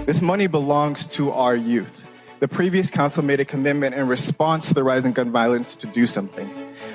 This money belongs to our youth. The previous council made a commitment in response to the rise in gun violence to do something.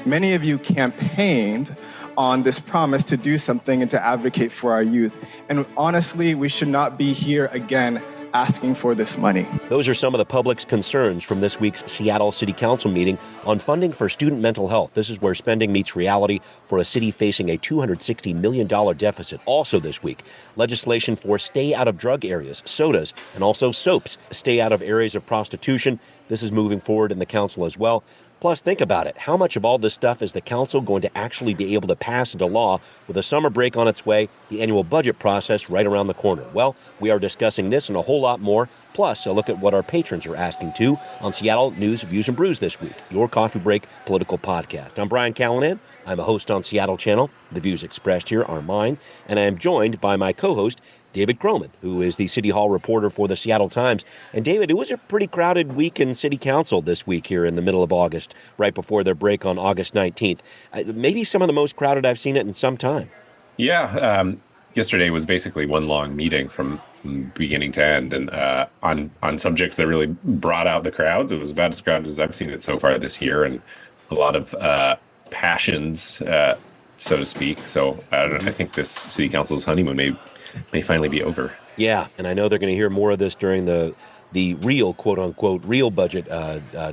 Many of you campaigned on this promise to do something and to advocate for our youth. And honestly, we should not be here again asking for this money. Those are some of the public's concerns from this week's Seattle City Council meeting on funding for student mental health. This is where spending meets reality for a city facing a $260 million deficit. Also this week, legislation for stay out of drug areas, sodas, and also soaps. Stay out of areas of prostitution. This is moving forward in the council as well. Plus, think about it. How much of all this stuff is the council going to actually be able to pass into law with a summer break on its way, the annual budget process right around the corner? Well, we are discussing this and a whole lot more, plus a look at what our patrons are asking too on Seattle News, Views, and Brews this week, your coffee break political podcast. I'm Brian Callanan. I'm a host on Seattle Channel. The views expressed here are mine, and I am joined by my co-host, David Croman, who is the City Hall reporter for the Seattle Times. And David, it was a pretty crowded week in City Council this week here in the middle of August, right before their break on August 19th. Maybe some of the most crowded I've seen it in some time. Yeah, yesterday was basically one long meeting from beginning to end, and on subjects that really brought out the crowds. It was about as crowded as I've seen it so far this year, and a lot of passions, so to speak. So I don't know, I think this City Council's honeymoon may finally be over. Yeah, and I know they're going to hear more of this during the real, quote-unquote, real budget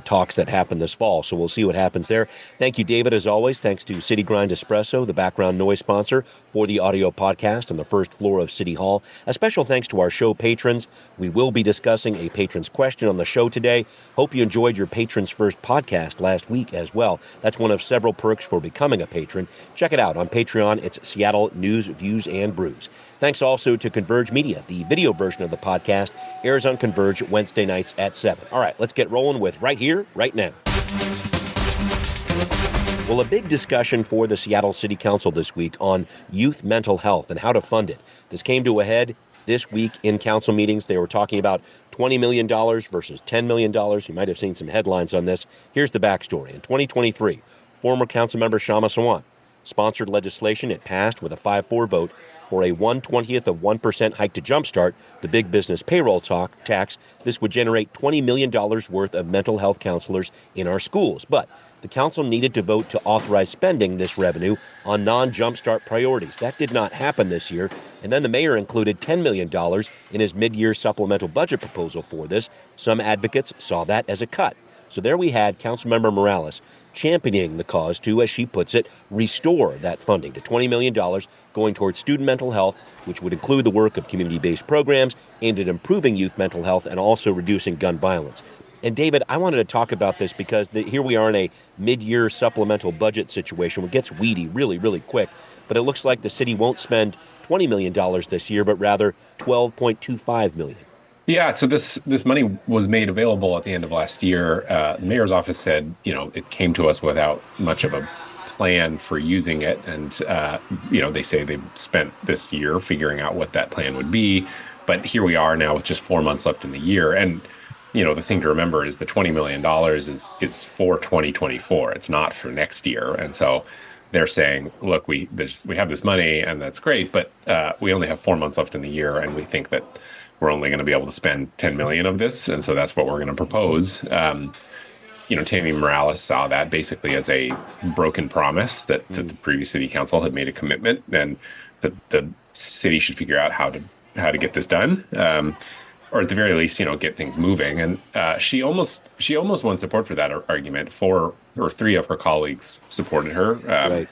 talks that happen this fall. So we'll see what happens there. Thank you, David, as always. Thanks to City Grind Espresso, the background noise sponsor for the audio podcast on the first floor of City Hall. A special thanks to our show patrons. We will be discussing a patron's question on the show today. Hope you enjoyed your Patron's First podcast last week as well. That's one of several perks for becoming a patron. Check it out on Patreon. It's Seattle News, Views, and Brews. Thanks also to Converge Media. The video version of the podcast airs on Converge Wednesday nights at 7. All right, let's get rolling with Right Here, Right Now. Well, a big discussion for the Seattle City Council this week on youth mental health and how to fund it. This came to a head this week in council meetings. They were talking about $20 million versus $10 million. You might have seen some headlines on this. Here's the backstory. In 2023, former councilmember Shama Sawant sponsored legislation. It passed with a 5-4 vote for a 1/20% hike to jumpstart the big business payroll tax. This would generate $20 million worth of mental health counselors in our schools. But the council needed to vote to authorize spending this revenue on non-jumpstart priorities. That did not happen this year. And then the mayor included $10 million in his mid-year supplemental budget proposal for this. Some advocates saw that as a cut. So there we had Councilmember Morales championing the cause to, as she puts it, restore that funding to $20 million going towards student mental health, which would include the work of community-based programs aimed at improving youth mental health and also reducing gun violence. And David, I wanted to talk about this because here we are in a mid-year supplemental budget situation. It gets weedy really, really quick, but it looks like the city won't spend $20 million this year, but rather $12.25 million. Yeah, so this money was made available at the end of last year. The mayor's office said, it came to us without much of a plan for using it. And, they say they've spent this year figuring out what that plan would be. But here we are now with just 4 months left in the year. And, the thing to remember is the $20 million is for 2024. It's not for next year. And so they're saying, look, we have this money and that's great, but we only have 4 months left in the year. And we think that we're only going to be able to spend $10 million of this. And so that's what we're going to propose. Tammy Morales saw that basically as a broken promise that the previous city council had made a commitment, and that the city should figure out how to get this done. Or at the very least, get things moving. And she almost won support for that argument. 4 or 3 of her colleagues supported her. Right.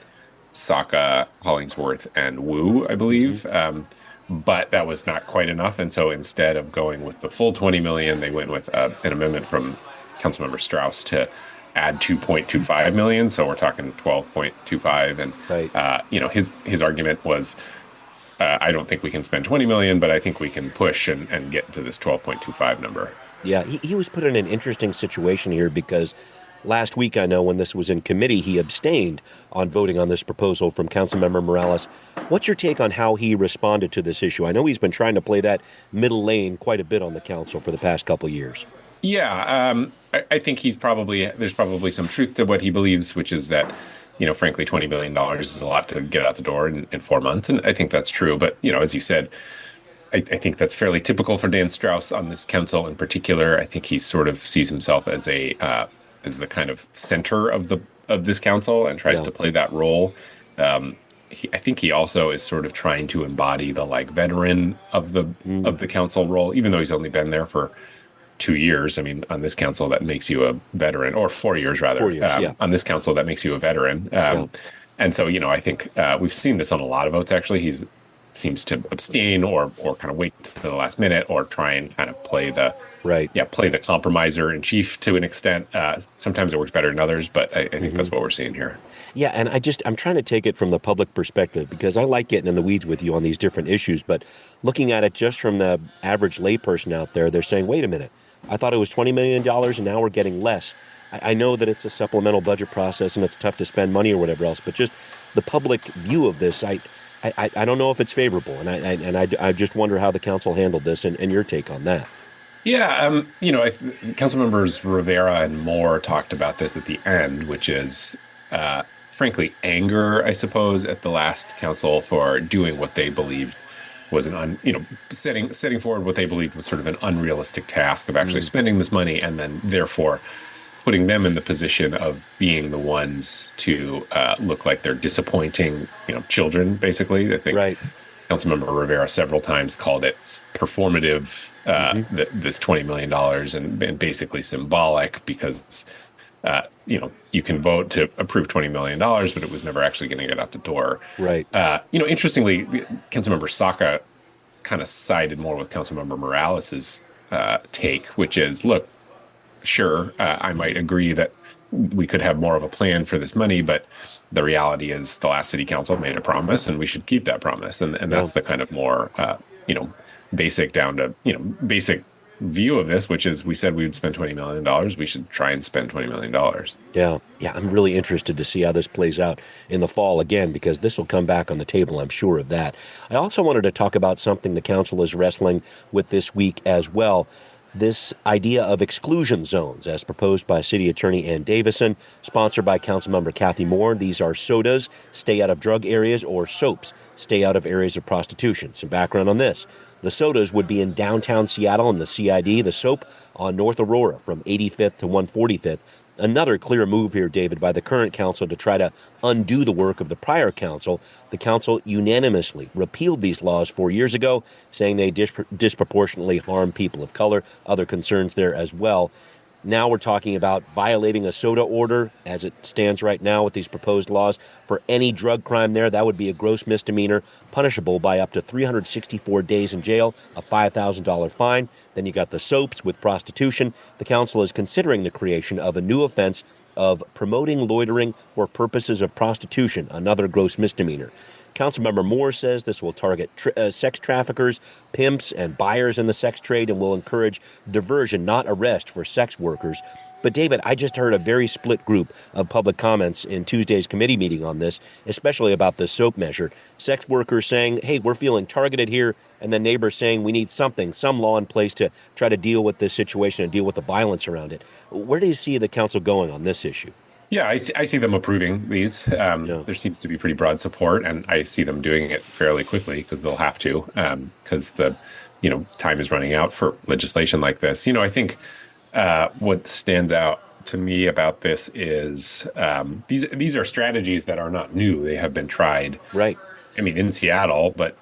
Saka, Hollingsworth, and Wu, I believe. But that was not quite enough. And so instead of going with the full $20 million, they went with an amendment from Councilmember Strauss to add $2.25 million. So we're talking $12.25. And, right. His argument was, I don't think we can spend $20 million, but I think we can push and get to this $12.25 number. Yeah, he was put in an interesting situation here because last week, I know when this was in committee, he abstained on voting on this proposal from Councilmember Morales. What's your take on how he responded to this issue? I know he's been trying to play that middle lane quite a bit on the council for the past couple of years. Yeah, I think there's probably some truth to what he believes, which is that, frankly, $20 billion is a lot to get out the door in 4 months. And I think that's true. But, as you said, I think that's fairly typical for Dan Strauss on this council in particular. I think he sort of sees himself as a as the kind of center of this council and tries Yeah. to play that role. I think he also is sort of trying to embody the like veteran Mm. of the council role, even though he's only been there for 2 years. I mean, on this council, that makes you a veteran, or 4 years rather. 4 years. Yeah. On this council, that makes you a veteran. Yeah. And so, I think we've seen this on a lot of votes. Actually, he seems to abstain or kind of wait to the last minute or try and kind of Right. play the compromiser in chief to an extent. Sometimes it works better than others, but I think Mm-hmm. that's what we're seeing here. Yeah, and I'm trying to take it from the public perspective because I like getting in the weeds with you on these different issues, but looking at it just from the average layperson out there, they're saying, wait a minute, I thought it was $20 million and now we're getting less. I know that it's a supplemental budget process and it's tough to spend money or whatever else, but just the public view of this, I don't know if it's favorable, and I just wonder how the council handled this and your take on that. Yeah, council members Rivera and Moore talked about this at the end, which is, frankly, anger, I suppose, at the last council for doing what they believed was setting forward what they believed was sort of an unrealistic task of actually spending this money, and then therefore putting them in the position of being the ones to look like they're disappointing, children, basically. I think Right. Councilmember Rivera several times called it performative, this $20 million and basically symbolic because, you can vote to approve $20 million, but it was never actually going to get out the door. Right. Interestingly, Councilmember Saka kind of sided more with Councilmember Morales's take, which is, look, sure, I might agree that we could have more of a plan for this money, but the reality is the last city council made a promise and we should keep that promise. And that's the kind of more, basic down to, basic view of this, which is we said we would spend $20 million. We should try and spend $20 million. Yeah. I'm really interested to see how this plays out in the fall again, because this will come back on the table. I'm sure of that. I also wanted to talk about something the council is wrestling with this week as well. This idea of exclusion zones, as proposed by City Attorney Ann Davison, sponsored by Councilmember Kathy Moore. These are sodas, stay out of drug areas, or soaps, stay out of areas of prostitution. Some background on this. The sodas would be in downtown Seattle in the CID, the soap on North Aurora from 85th to 145th. Another clear move here, David, by the current council to try to undo the work of the prior council. The council unanimously repealed these laws 4 years ago, saying they disproportionately harm people of color. Other concerns there as well. Now we're talking about violating a soda order as it stands right now with these proposed laws. For any drug crime there, that would be a gross misdemeanor, punishable by up to 364 days in jail, a $5,000 fine. Then you got the soaps with prostitution. The council is considering the creation of a new offense of promoting loitering for purposes of prostitution, another gross misdemeanor. Councilmember Moore says this will target sex traffickers, pimps, and buyers in the sex trade and will encourage diversion, not arrest, for sex workers. But, David, I just heard a very split group of public comments in Tuesday's committee meeting on this, especially about the soap measure. Sex workers saying, hey, we're feeling targeted here, and then neighbors saying we need some law in place to try to deal with this situation and deal with the violence around it. Where do you see the council going on this issue? Yeah, I see them approving these. There seems to be pretty broad support, and I see them doing it fairly quickly because they'll have to, because the time is running out for legislation like this. I think what stands out to me about this is these are strategies that are not new. They have been tried, right? I mean, in Seattle, but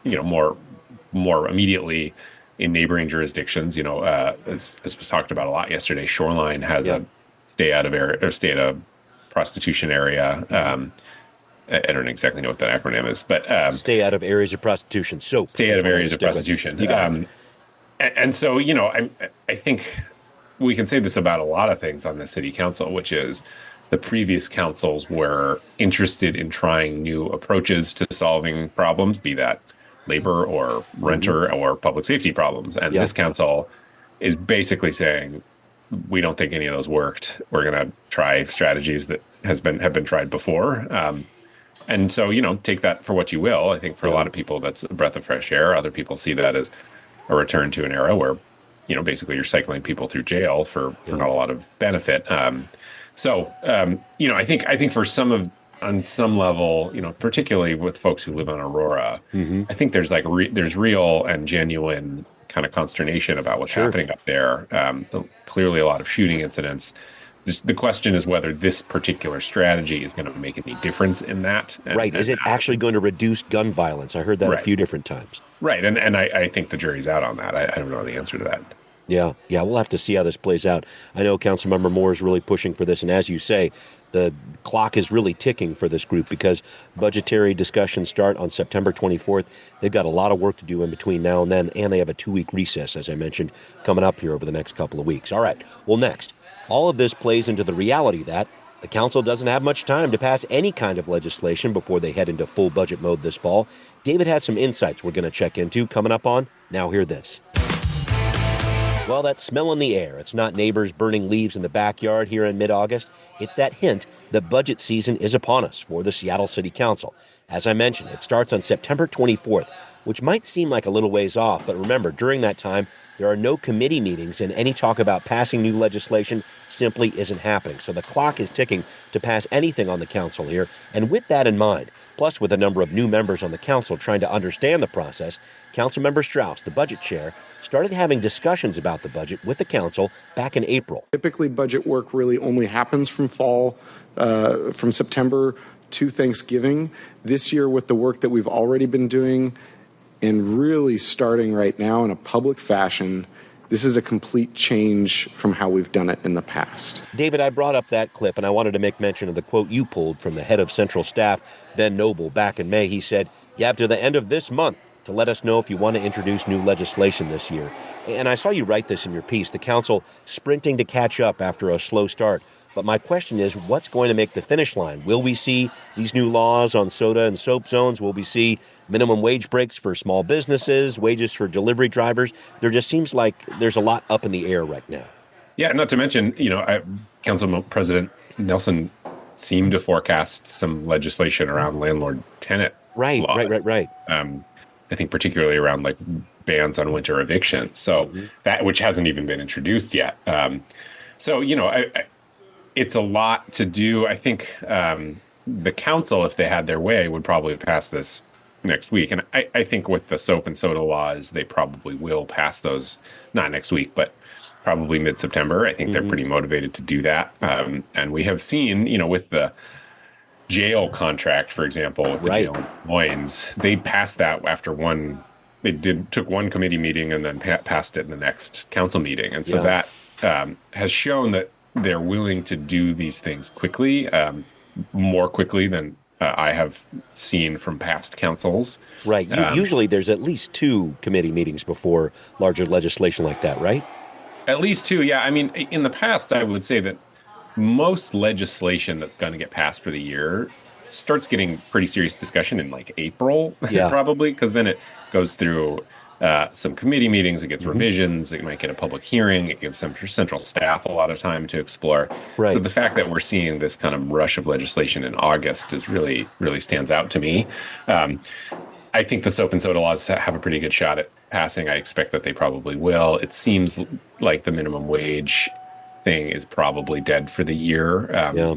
more immediately in neighboring jurisdictions. As was talked about a lot yesterday, Shoreline has a stay out of prostitution area. I don't exactly know what that acronym is, but stay out of areas of prostitution. SOAP. Stay out of areas of prostitution. And so, I think we can say this about a lot of things on the city council, which is the previous councils were interested in trying new approaches to solving problems, be that labor or renter or public safety problems. And this council is basically saying, we don't think any of those worked. We're going to try strategies that have been tried before. And so, take that for what you will. I think for a lot of people, that's a breath of fresh air. Other people see that as a return to an era where, basically you're cycling people through jail for not a lot of benefit. I think for some of on some level, particularly with folks who live on Aurora, I think there's there's real and genuine kind of consternation about what's Sure. happening up there. Clearly, a lot of shooting incidents. The question is whether this particular strategy is going to make any difference in that. Right. Is it actually going to reduce gun violence? I heard that a few different times. Right. And I think the jury's out on that. I don't know the answer to that. Yeah. We'll have to see how this plays out. I know Councilmember Moore is really pushing for this. And as you say, the clock is really ticking for this group because budgetary discussions start on September 24th. They've got a lot of work to do in between now and then, and they have a 2-week recess, as I mentioned, coming up here over the next couple of weeks. All right. Well, next, all of this plays into the reality that the council doesn't have much time to pass any kind of legislation before they head into full budget mode this fall. David has some insights we're going to check into coming up on Now Hear This. Well, that smell in the air. It's not neighbors burning leaves in the backyard here in mid-August. It's that hint that budget season is upon us for the Seattle City Council. As I mentioned, it starts on September 24th, which might seem like a little ways off, but remember, during that time, there are no committee meetings and any talk about passing new legislation simply isn't happening. So the clock is ticking to pass anything on the council here. And with that in mind, plus with a number of new members on the council trying to understand the process, Councilmember Strauss, the budget chair, started having discussions about the budget with the council back in April. Typically, budget work really only happens from from September to Thanksgiving. This year, with the work that we've already been doing and really starting right now in a public fashion, this is a complete change from how we've done it in the past. David, I brought up that clip, and I wanted to make mention of the quote you pulled from the head of Central Staff, Ben Noble, back in May. He said, "You have to the end of this month to let us know if you want to introduce new legislation this year." And I saw you write this in your piece, the council sprinting to catch up after a slow start. But my question is, what's going to make the finish line? Will we see these new laws on soda and soap zones? Will we see minimum wage breaks for small businesses, wages for delivery drivers? There just seems like there's a lot up in the air right now. Yeah, not to mention, Council President Nelson seemed to forecast some legislation around landlord-tenant laws. Right. I think particularly around like bans on winter eviction. So that, which hasn't even been introduced yet. It's a lot to do. I think the council, if they had their way, would probably pass this next week. And I think with the soap and soda laws, they probably will pass those, not next week, but probably mid-September. I think they're pretty motivated to do that. And we have seen, with the jail contract, for example, with the jail in Des Moines, they passed that after took one committee meeting and then passed it in the next council meeting. And so that has shown that they're willing to do these things quickly, more quickly than I have seen from past councils. Right. Usually there's at least 2 committee meetings before larger legislation like that, right? At least 2, yeah. I mean, in the past, I would say that most legislation that's going to get passed for the year starts getting pretty serious discussion in like April, probably, because then it goes through some committee meetings, it gets revisions, it might get a public hearing, it gives some central staff a lot of time to explore. Right. So the fact that we're seeing this kind of rush of legislation in August is really stands out to me. I think the soap and soda laws have a pretty good shot at passing. I expect that they probably will. It seems like the minimum wage thing is probably dead for the year,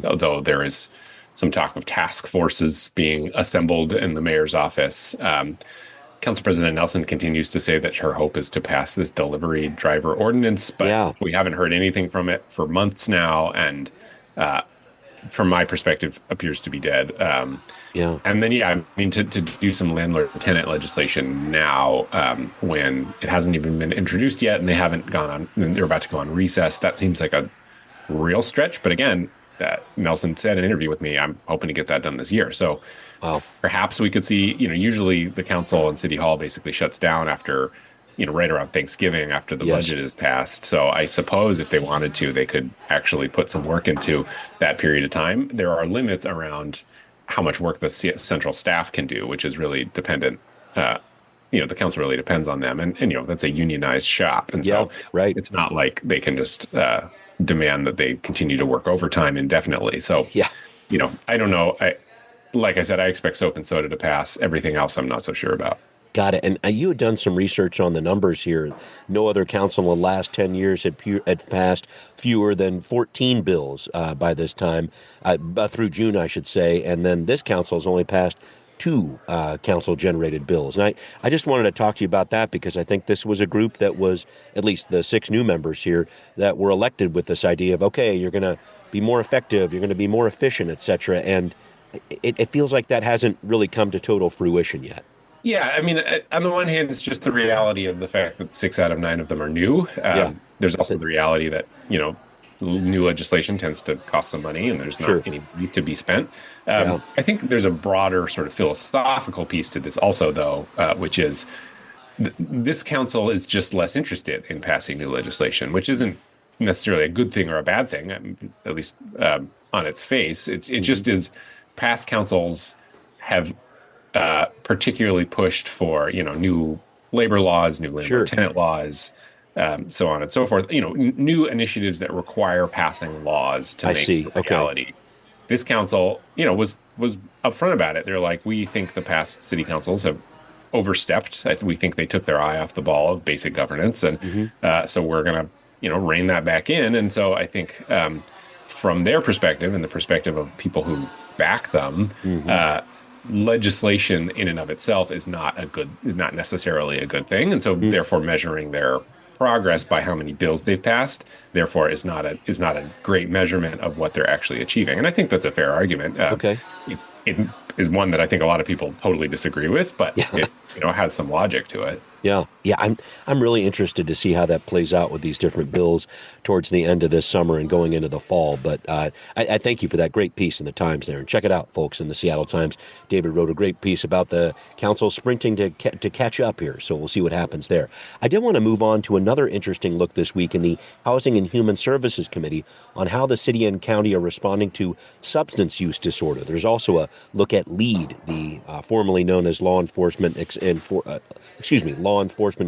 although there is some talk of task forces being assembled in the mayor's office. Council President Nelson continues to say that her hope is to pass this delivery driver ordinance, but we haven't heard anything from it for months now, and from my perspective, appears to be dead. And then, to do some landlord-tenant legislation now, when it hasn't even been introduced yet, and they haven't gone on, and they're about to go on recess, that seems like a real stretch. But again, Nelson said in an interview with me, I'm hoping to get that done this year. So perhaps we could see, usually the council and city hall basically shuts down after, right around Thanksgiving after the budget is passed. So I suppose if they wanted to, they could actually put some work into that period of time. There are limits around how much work the central staff can do, which is really dependent. The council really depends on them. And that's a unionized shop. And so it's not like they can just demand that they continue to work overtime indefinitely. So, I don't know. Like I said, I expect soap and soda to pass. Everything else I'm not so sure about. Got it. And you had done some research on the numbers here. No other council in the last 10 years had passed fewer than 14 bills by this time, through June, I should say. And then this council has only passed two council-generated bills. And I just wanted to talk to you about that because I think this was a group that was, at least the 6 new members here, that were elected with this idea of, okay, you're going to be more effective, you're going to be more efficient, et cetera. And it feels like that hasn't really come to total fruition yet. Yeah, I mean, on the one hand, it's just the reality of the fact that 6 out of 9 of them are new. Yeah. There's also the reality that, new legislation tends to cost some money and there's not Sure. any money to be spent. Yeah. I think there's a broader sort of philosophical piece to this also, though, which is this council is just less interested in passing new legislation, which isn't necessarily a good thing or a bad thing, at least on its face. It just is past councils have particularly pushed for, new labor laws, new Sure. tenant laws, so on and so forth. New initiatives that require passing laws to I make see. a reality. This council, was upfront about it. They're like, we think the past city councils have overstepped. We think they took their eye off the ball of basic governance, and so we're gonna, rein that back in. And so I think from their perspective and the perspective of people who back them. Legislation in and of itself is not necessarily a good thing, and so therefore measuring their progress by how many bills they've passed, therefore is not a great measurement of what they're actually achieving. And I think that's a fair argument. Okay, it is one that I think a lot of people totally disagree with, but it has some logic to it. Yeah. I'm really interested to see how that plays out with these different bills towards the end of this summer and going into the fall. But I thank you for that great piece in the Times there. And check it out, folks, in the Seattle Times. David wrote a great piece about the council sprinting to catch up here. So we'll see what happens there. I did want to move on to another interesting look this week in the Housing and Human Services Committee on how the city and county are responding to substance use disorder. There's also a look at LEAD, the formerly known as Law Enforcement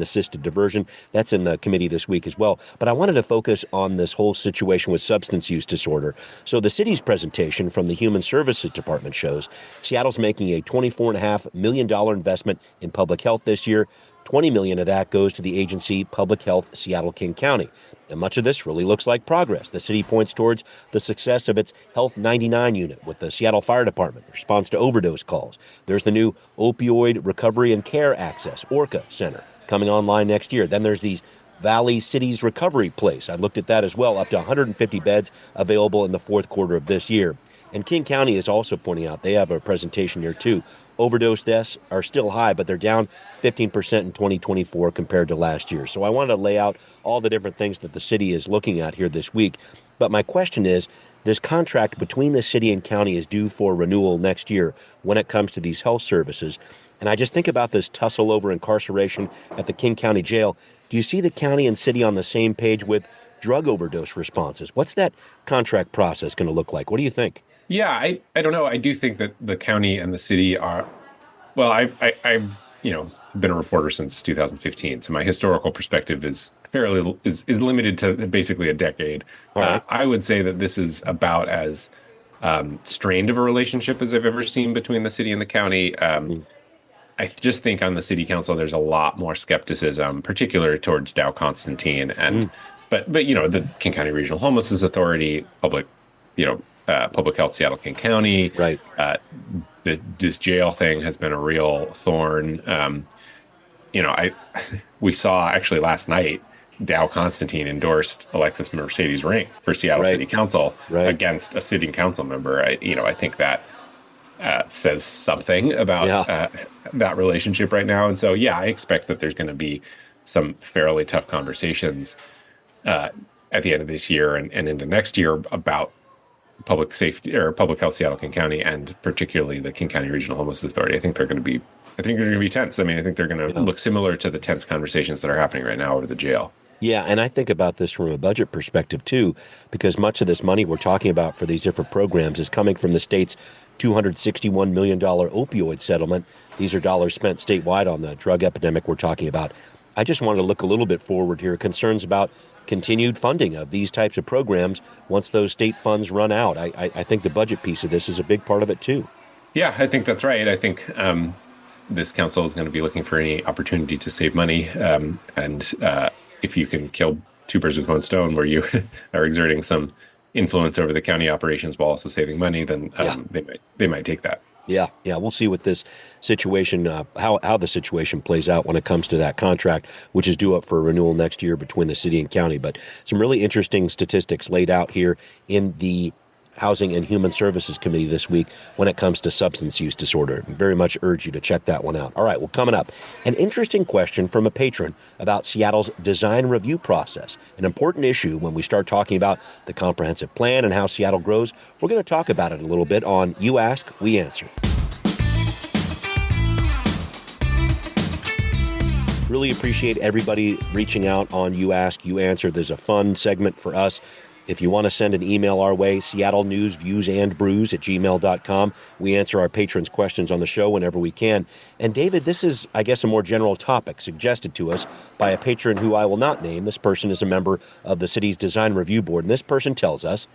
Assisted Diversion. That's in the committee this week as well. But I wanted to focus on this whole situation with substance use disorder. So the city's presentation from the Human Services Department shows Seattle's making a $24.5 million investment in public health this year. $20 million of that goes to the agency Public Health Seattle-King County. And much of this really looks like progress. The city points towards the success of its Health 99 unit with the Seattle Fire Department, response to overdose calls. There's the new Opioid Recovery and Care Access, ORCA Center, coming online next year. Then there's the Valley Cities Recovery Place. I looked at that as well, up to 150 beds available in the fourth quarter of this year. And King County is also pointing out, they have a presentation here too. Overdose deaths are still high, but they're down 15% in 2024 compared to last year. So I wanted to lay out all the different things that the city is looking at here this week. But my question is, this contract between the city and county is due for renewal next year when it comes to these health services. And I just think about this tussle over incarceration at the King County Jail. Do you see the county and city on the same page with drug overdose responses? What's that contract process going to look like? What do you think? Yeah, I don't know. I do think that the county and the city are, well, I've been a reporter since 2015, so my historical perspective is limited to basically a decade. Right. I would say that this is about as strained of a relationship as I've ever seen between the city and the county. I just think on the city council there's a lot more skepticism, particularly towards Dow Constantine and but the King County Regional Homelessness Authority, Public Health Seattle-King County. Right. This jail thing has been a real thorn. We saw actually last night, Dow Constantine endorsed Alexis Mercedes Ring for Seattle City Council against a sitting council member. I think that says something about that relationship right now. And so, I expect that there's going to be some fairly tough conversations at the end of this year and into next year about public safety or Public Health Seattle-King County and particularly the King County Regional Homelessness Authority. I think they're going to be tense. I mean, I think they're going to look similar to the tense conversations that are happening right now over the jail. Yeah, and I think about this from a budget perspective too, because much of this money we're talking about for these different programs is coming from the state's $261 million opioid settlement. These are dollars spent statewide on the drug epidemic we're talking about. I just wanted to look a little bit forward here, concerns about continued funding of these types of programs once those state funds run out. I think the budget piece of this is a big part of it too. Yeah, I think that's right. I think this council is going to be looking for any opportunity to save money. And if you can kill two birds with one stone, where you are exerting some influence over the county operations while also saving money, then they might take that. Yeah, we'll see what this situation, how the situation plays out when it comes to that contract, which is due up for renewal next year between the city and county. But some really interesting statistics laid out here in the Housing and Human Services Committee this week when it comes to substance use disorder. Very much urge you to check that one out. All right, well, coming up, an interesting question from a patron about Seattle's design review process, an important issue when we start talking about the comprehensive plan and how Seattle grows. We're going to talk about it a little bit on You Ask, We Answer. Really appreciate everybody reaching out on You Ask, You Answer. There's a fun segment for us. If you want to send an email our way, Seattle News, Views, and Brews at gmail.com. We answer our patrons' questions on the show whenever we can. And David, this is, I guess, a more general topic suggested to us by a patron who I will not name. This person is a member of the city's design review board. And this person tells us,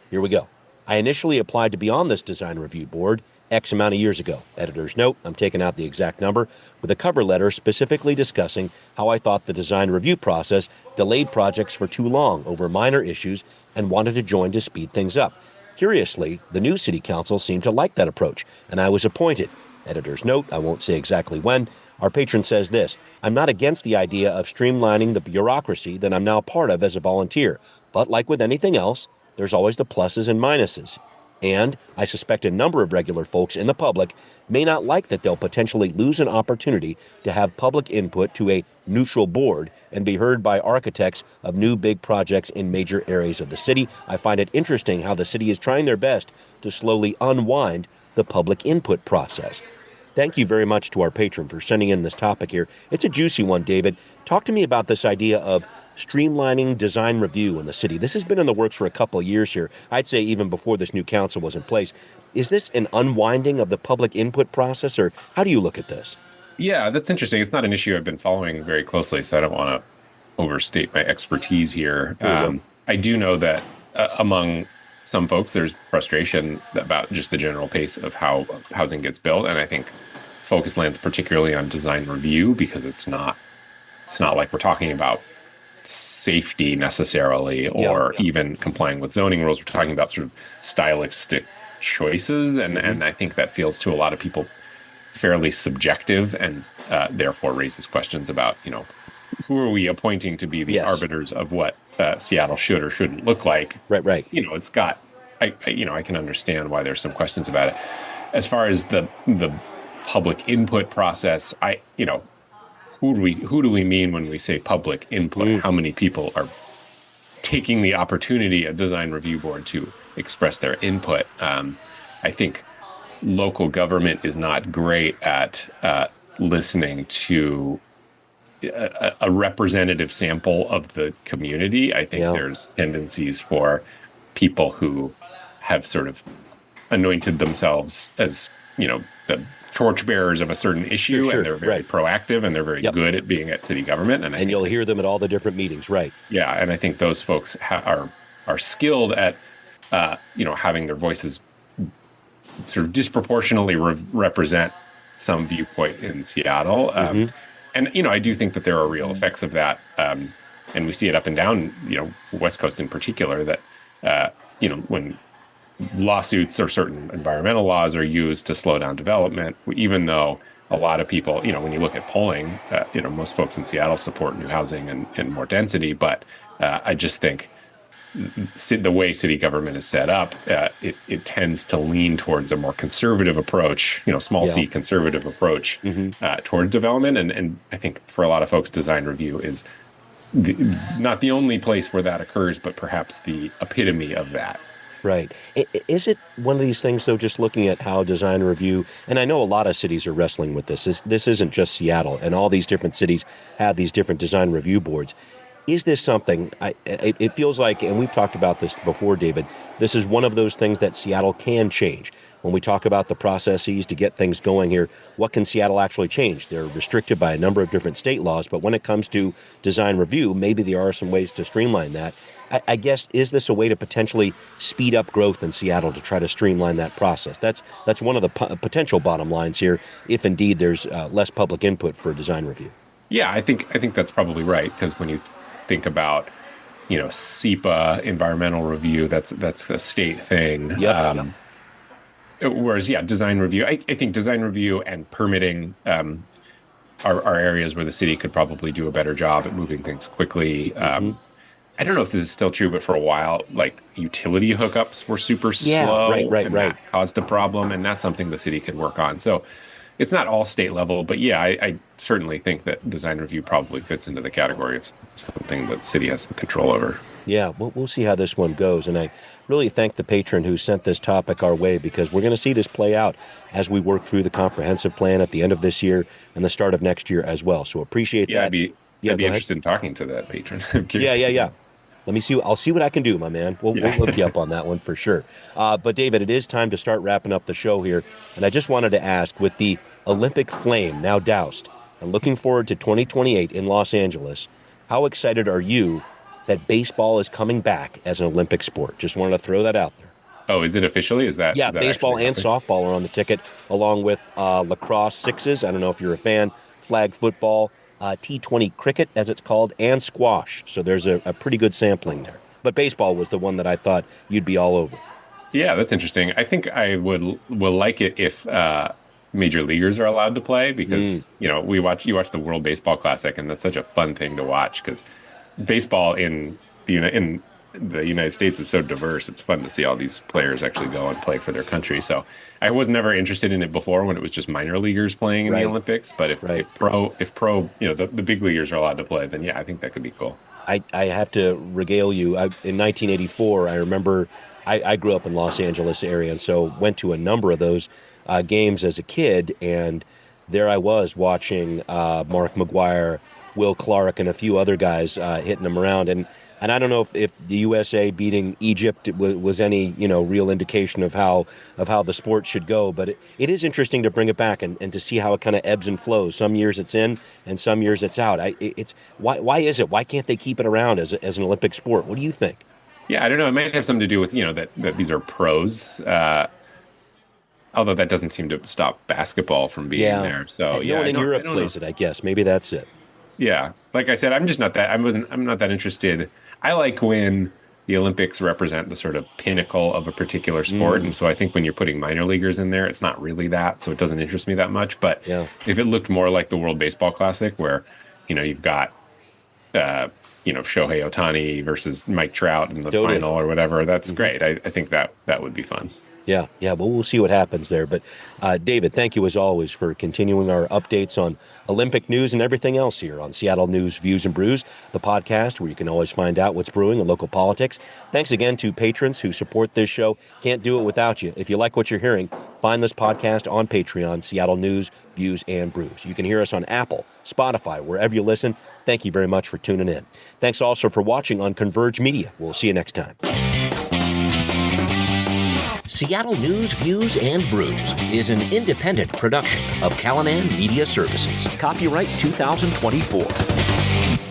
here we go. I initially applied to be on this design review board X amount of years ago. Editor's note, I'm taking out the exact number, with a cover letter specifically discussing how I thought the design review process delayed projects for too long over minor issues and wanted to join to speed things up. Curiously, the new city council seemed to like that approach, and I was appointed. Editor's note, I won't say exactly when. Our patron says this, I'm not against the idea of streamlining the bureaucracy that I'm now part of as a volunteer, but like with anything else, there's always the pluses and minuses. And I suspect a number of regular folks in the public may not like that they'll potentially lose an opportunity to have public input to a neutral board and be heard by architects of new big projects in major areas of the city. I find it interesting how the city is trying their best to slowly unwind the public input process. Thank you very much to our patron for sending in this topic here. It's a juicy one, David. Talk to me about this idea of streamlining design review in the city. This has been in the works for a couple of years here. I'd say even before this new council was in place. Is this an unwinding of the public input process, or how do you look at this? Yeah, that's interesting. It's not an issue I've been following very closely, so I don't want to overstate my expertise here. I do know that among some folks, there's frustration about just the general pace of how housing gets built, and I think focus lands particularly on design review because it's not like we're talking about safety necessarily or even complying with zoning rules. We're talking about sort of stylistic choices, and I think that feels to a lot of people fairly subjective, and therefore raises questions about, who are we appointing to be the arbiters of what Seattle should or shouldn't look like? Right. It's got, I can understand why there's some questions about it. As far as the public input process, who do we mean when we say public input? How many people are taking the opportunity at design review board to express their input? I think local government is not great at listening to a representative sample of the community. I think there's tendencies for people who have sort of anointed themselves as, the torchbearers of a certain issue, and they're very proactive, and they're very good at being at city government. And you'll hear them at all the different meetings, right? Yeah, and I think those folks are skilled at, having their voices sort of disproportionately represent some viewpoint in Seattle. And, I do think that there are real effects of that. And we see it up and down, West Coast in particular, that, when lawsuits or certain environmental laws are used to slow down development, even though a lot of people, when you look at polling, most folks in Seattle support new housing and more density. But I just think the way city government is set up, it tends to lean towards a more conservative approach, C conservative approach toward development. And I think for a lot of folks, design review is not the only place where that occurs, but perhaps the epitome of that. Right. Is it one of these things, though, just looking at how design review, and I know a lot of cities are wrestling with this. This isn't just Seattle, and all these different cities have these different design review boards. Is this something, it feels like, and we've talked about this before, David, this is one of those things that Seattle can change. when we talk about the processes to get things going here, what can Seattle actually change? They're restricted by a number of different state laws, but when it comes to design review, maybe there are some ways to streamline that. I guess, is this a way to potentially speed up growth in Seattle to try to streamline that process? That's one of the potential bottom lines here, if indeed there's less public input for design review. Yeah, I think that's probably right, because when you think about, SEPA environmental review, that's a state thing. Yep. Whereas, design review, I think design review and permitting are areas where the city could probably do a better job at moving things quickly. I don't know if this is still true, but for a while, like utility hookups were super slow. Right. That caused a problem, and that's something the city could work on. So it's not all state level, but I certainly think that design review probably fits into the category of something that the city has some control over. Yeah, we'll see how this one goes. And I really thank the patron who sent this topic our way, because we're going to see this play out as we work through the comprehensive plan at the end of this year and the start of next year as well. So appreciate that. I'd be interested in talking to that patron. I'm curious. Yeah. Let me see. I'll see what I can do, my man. We'll look you up on that one for sure. But David, it is time to start wrapping up the show here. And I just wanted to ask, with the Olympic flame now doused and looking forward to 2028 in Los Angeles, how excited are you that baseball is coming back as an Olympic sport? Just wanted to throw that out there. Oh, is it officially? Is that baseball and softball are on the ticket, along with lacrosse sixes. I don't know if you're a fan. Flag football, T20 cricket, as it's called, and squash. So there's a pretty good sampling there. But baseball was the one that I thought you'd be all over. Yeah, that's interesting. I think I will like it if major leaguers are allowed to play, because you watch the World Baseball Classic, and that's such a fun thing to watch, because baseball in the United States is so diverse. It's fun to see all these players actually go and play for their country. So I was never interested in it before, when it was just minor leaguers playing in the Olympics. But if pro, the big leaguers are allowed to play, then I think that could be cool. I have to regale you. In 1984, I remember I grew up in Los Angeles area, and so went to a number of those games as a kid. And there I was watching Mark McGuire, Will Clark, and a few other guys hitting them around. And I don't know if the USA beating Egypt was any real indication of how the sport should go, but it is interesting to bring it back and to see how it kind of ebbs and flows. Some years it's in, and some years it's out. Why is it? Why can't they keep it around as an Olympic sport? What do you think? Yeah, I don't know. It might have something to do with that these are pros. Although that doesn't seem to stop basketball from being there. So no one in Europe plays it, I guess. Maybe that's it. Yeah, like I said, I'm just not that. I'm not that interested. I like when the Olympics represent the sort of pinnacle of a particular sport, and so I think when you're putting minor leaguers in there, it's not really that, so it doesn't interest me that much. But if it looked more like the World Baseball Classic, where you've got Shohei Ohtani versus Mike Trout in the final or whatever, that's great. I think that would be fun. Yeah, well, we'll see what happens there. But David, thank you as always for continuing our updates on Olympic news and everything else here on Seattle News, Views and Brews, the podcast where you can always find out what's brewing in local politics. Thanks again to patrons who support this show. Can't do it without you. If you like what you're hearing, find this podcast on Patreon, Seattle News, Views and Brews. You can hear us on Apple, Spotify, wherever you listen. Thank you very much for tuning in. Thanks also for watching on Converge Media. We'll see you next time. Seattle News, Views, and Brews is an independent production of Callanan Media Services. Copyright 2024.